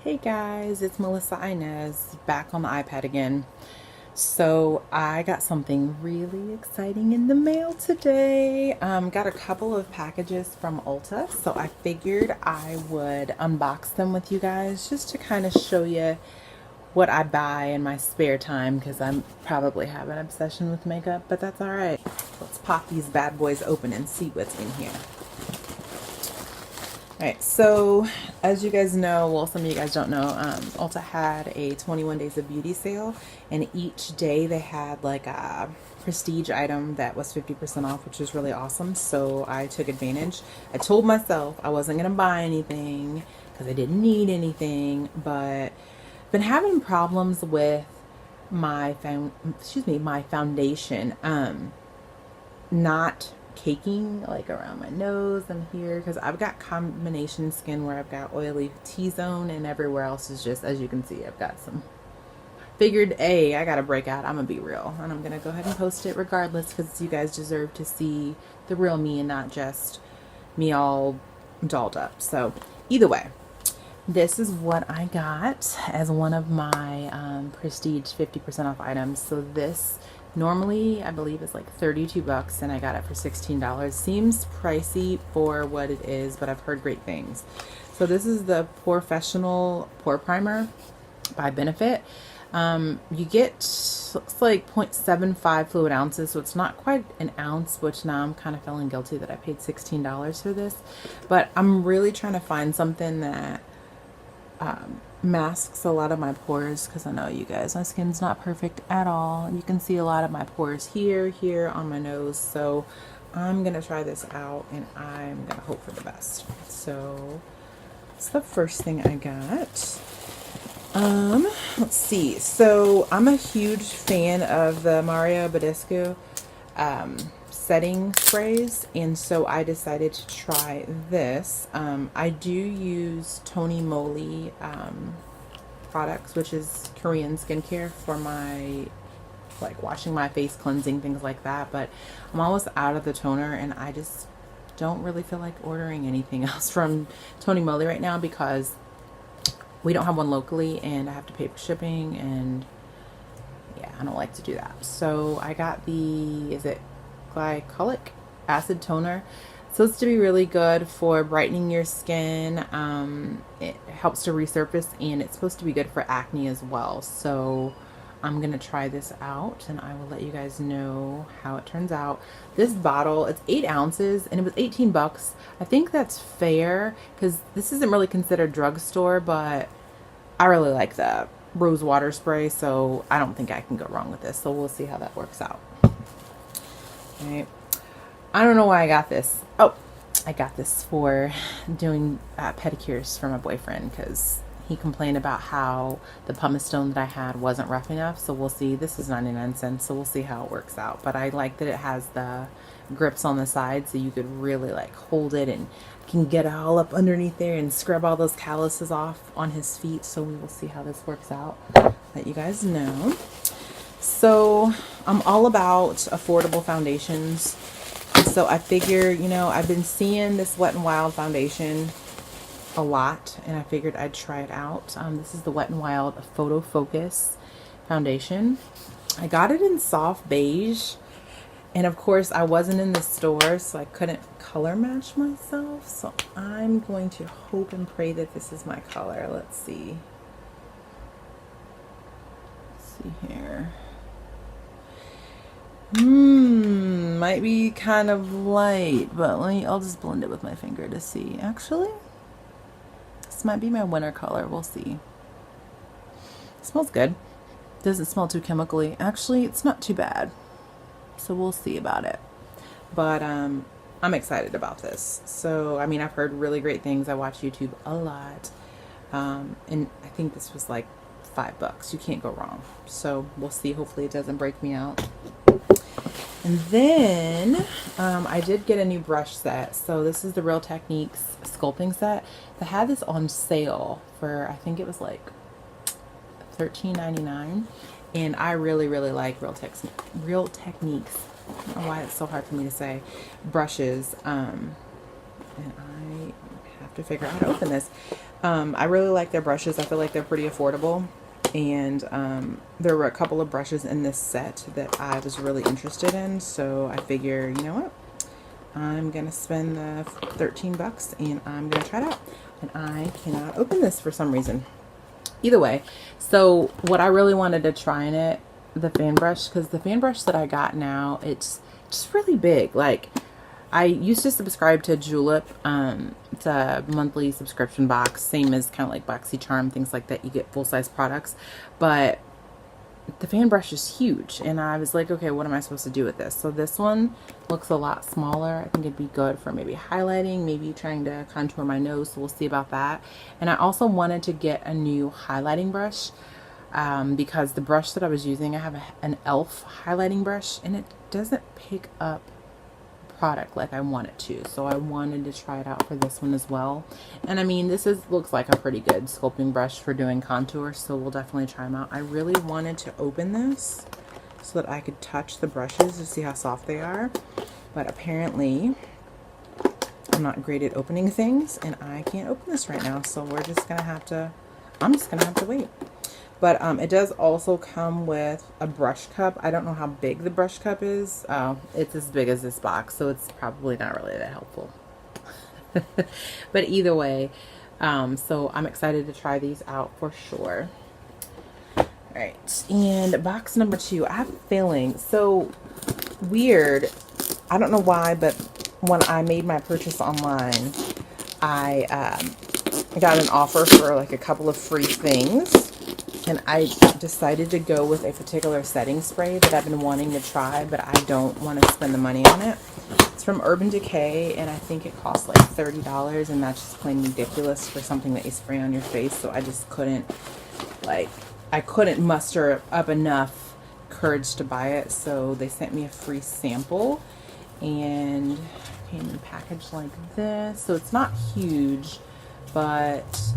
Hey guys, it's Melissa Inez back on the iPad again. So I got something really exciting in the mail today. Got a couple of packages from Ulta, so I figured I would unbox them with you guys just to kind of show you what I buy in my spare time because I probably have an obsession with makeup, but that's all right. Let's pop these bad boys open and see what's in here. Alright, so as you guys know, well, some of you guys don't know, Ulta had a 21 days of beauty sale, and each day they had like a prestige item that was 50% off, which was really awesome. So I took advantage. I told myself I wasn't going to buy anything because I didn't need anything, but been having problems with my my foundation not caking like around my nose and here because I've got combination skin where I've got oily T-zone and everywhere else is just, as you can see, I've got some. Figured, hey, I gotta break out. I'm gonna be real, and I'm gonna go ahead and post it regardless because you guys deserve to see the real me and not just me all dolled up. So either way, this is what I got as one of my prestige 50% off items. So this normally I believe is like 32 bucks and I got it for $16. Seems pricey for what it is, but I've heard great things. So this is the Professional Pore Primer by Benefit. You get, looks like 0.75 fluid ounces, so it's not quite an ounce, which now I'm kind of feeling guilty that I paid $16 for this. But I'm really trying to find something that masks a lot of my pores because I know you guys, my skin's not perfect at all. You can see a lot of my pores here on my nose. So I'm gonna try this out and I'm gonna hope for the best. So it's the first thing I got. Let's see. So I'm a huge fan of the Mario Badescu setting sprays, and so I decided to try this. I do use Tony Moly products, which is Korean skincare for my like washing my face, cleansing, things like that, but I'm almost out of the toner and I just don't really feel like ordering anything else from Tony Moly right now because we don't have one locally and I have to pay for shipping, and yeah, I don't like to do that. So I got the, is it glycolic acid toner. It's supposed to be really good for brightening your skin. It helps to resurface, and it's supposed to be good for acne as well. So I'm gonna try this out and I will let you guys know how it turns out. This bottle, it's 8 ounces and it was 18 bucks. I think that's fair because this isn't really considered drugstore, but I really like the rose water spray, so I don't think I can go wrong with this. So we'll see how that works out. Right. I don't know why I got this. Oh, I got this for doing pedicures for my boyfriend because he complained about how the pumice stone that I had wasn't rough enough. So we'll see. This is 99 cents, so we'll see how it works out. But I like that it has the grips on the side so you could really like hold it and can get it all up underneath there and scrub all those calluses off on his feet. So we will see how this works out. Let you guys know. So I'm all about affordable foundations. So I figure, you know, I've been seeing this Wet n Wild foundation a lot and I figured I'd try it out. This is the Wet n Wild Photo Focus foundation. I got it in soft beige, and of course I wasn't in the store, so I couldn't color match myself. So I'm going to hope and pray that this is my color. Let's see. Let's see here. Might be kind of light, but I'll just blend it with my finger to see. Actually, this might be my winter color. We'll see. It smells good. Doesn't smell too chemically. Actually, it's not too bad. So we'll see about it. But I'm excited about this. So, I mean, I've heard really great things. I watch YouTube a lot. And I think this was like $5. You can't go wrong. So we'll see. Hopefully it doesn't break me out. And then I did get a new brush set. So this is the Real Techniques sculpting set. They had this on sale for, I think it was like $13.99. And I really like Real Techniques. I don't know why it's so hard for me to say. Brushes. And I have to figure out how to open this. I really like their brushes. I feel like they're pretty affordable. And there were a couple of brushes in this set that I was really interested in. So I figure, you know what? I'm going to spend the 13 bucks and I'm going to try it out. And I cannot open this for some reason. Either way, so what I really wanted to try in it, the fan brush, because the fan brush that I got now, it's just really big. Like, I used to subscribe to Julep. It's a monthly subscription box, same as kind of like BoxyCharm, things like that. You get full-size products, but the fan brush is huge, and I was like, okay, what am I supposed to do with this? So this one looks a lot smaller. I think it'd be good for maybe highlighting, maybe trying to contour my nose, so we'll see about that. And I also wanted to get a new highlighting brush because the brush that I was using, I have an e.l.f. highlighting brush, and it doesn't pick up product like I want it to, so I wanted to try it out for this one as well. And I mean, this looks like a pretty good sculpting brush for doing contour, so we'll definitely try them out. I really wanted to open this so that I could touch the brushes to see how soft they are, but apparently I'm not great at opening things and I can't open this right now, so we're just gonna have to, I'm just gonna have to wait. But it does also come with a brush cup. I don't know how big the brush cup is. It's as big as this box, so it's probably not really that helpful. But either way, so I'm excited to try these out for sure. All right, and box number 2, I have a feeling, so weird. I don't know why, but when I made my purchase online, I got an offer for like a couple of free things. And I decided to go with a particular setting spray that I've been wanting to try, but I don't want to spend the money on it. It's from Urban Decay, and I think it costs like $30, and that's just plain ridiculous for something that you spray on your face. So I just couldn't, like, I couldn't muster up enough courage to buy it. So they sent me a free sample, and it came in a package like this. So it's not huge, but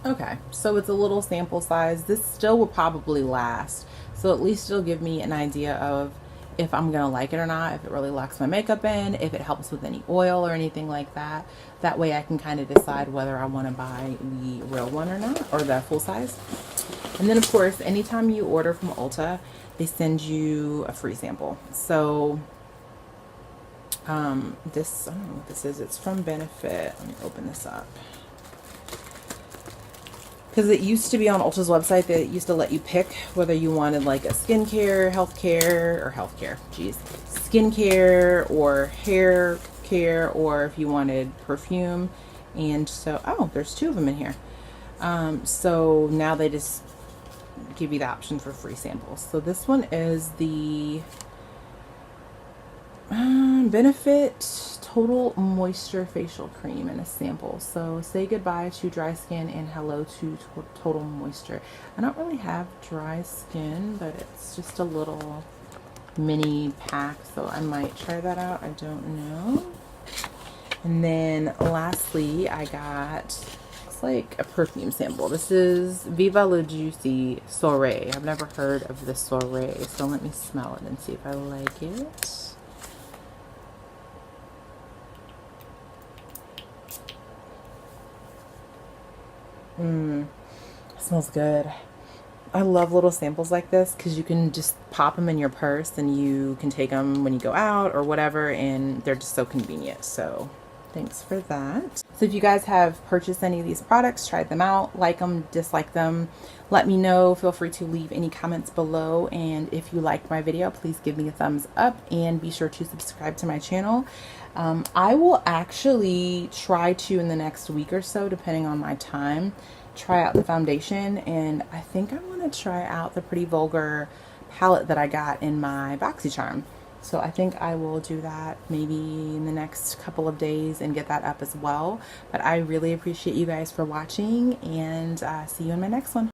okay, so it's a little sample size. This still will probably last, so at least it'll give me an idea of if I'm gonna like it or not, if it really locks my makeup in, if it helps with any oil or anything like that. That way I can kind of decide whether I want to buy the real one or not, or the full size. And then of course, anytime you order from Ulta, they send you a free sample. So this, I don't know what this is. It's from Benefit. Let me open this up. Because it used to be on Ulta's website, they used to let you pick whether you wanted like a skincare, skincare or hair care, or if you wanted perfume. And so, oh, there's 2 of them in here. So now they just give you the option for free samples. So this one is the Benefit Total Moisture Facial Cream in a sample. So say goodbye to dry skin and hello to total moisture. I don't really have dry skin, but it's just a little mini pack, so I might try that out. I don't know. And then lastly, I got, looks like a perfume sample. This is Viva La Juicy Soiree. I've never heard of the Soiree, so let me smell it and see if I like it. Smells good. I love little samples like this because you can just pop them in your purse and you can take them when you go out or whatever, and they're just so convenient. So thanks for that. So if you guys have purchased any of these products, tried them out, like them, dislike them, let me know. Feel free to leave any comments below, and if you liked my video, please give me a thumbs up and be sure to subscribe to my channel. I will actually try to, in the next week or so, depending on my time, try out the foundation, and I think I want to try out the Pretty Vulgar palette that I got in my BoxyCharm. So I think I will do that maybe in the next couple of days and get that up as well. But I really appreciate you guys for watching, and see you in my next one.